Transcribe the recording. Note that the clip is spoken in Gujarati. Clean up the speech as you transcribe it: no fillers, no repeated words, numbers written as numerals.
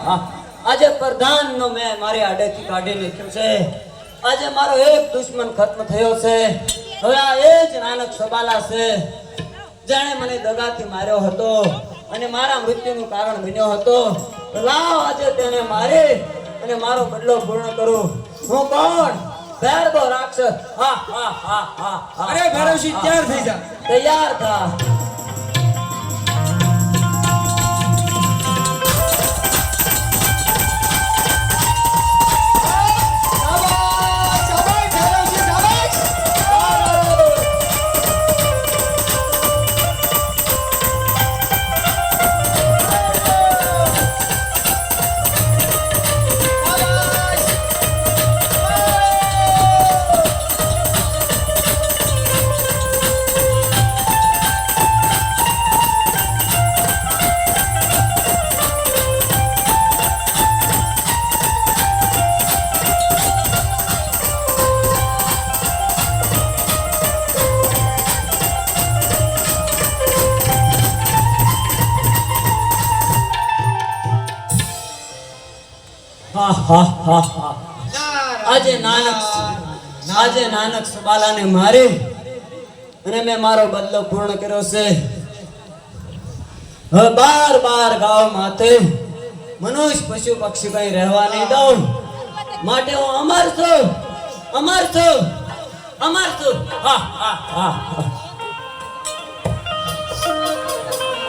હા આજે પ્રધાન નો મેં મારી આડેથી કાઢી નાખ્યો છે આજે મારો એક દુશ્મન ખત્મ થયો છે હવે આ એ જ નાનક સબાલા છે જેણે મને દગાથી માર્યો હતો અને મારા મૃત્યુનું કારણ બન્યો હતો લાવ આજે તેને મારી અને મારો બદલો પૂર્ણ કરું હું કોણ ભેરબો રાક્ષસ હા હા હા હા અરે ભૈરવસિંહ તૈયાર થઈ જા તૈયાર થા આજે નાનક સબાલાને મારી અને મેં મારો બદલો પૂર્ણ કર્યો છે હવે બાર ગાવ માથે મનુષ્ય પશુ પક્ષી કઈ રહેવા નહીં દઉં માટે હું અમર છું હા હા હા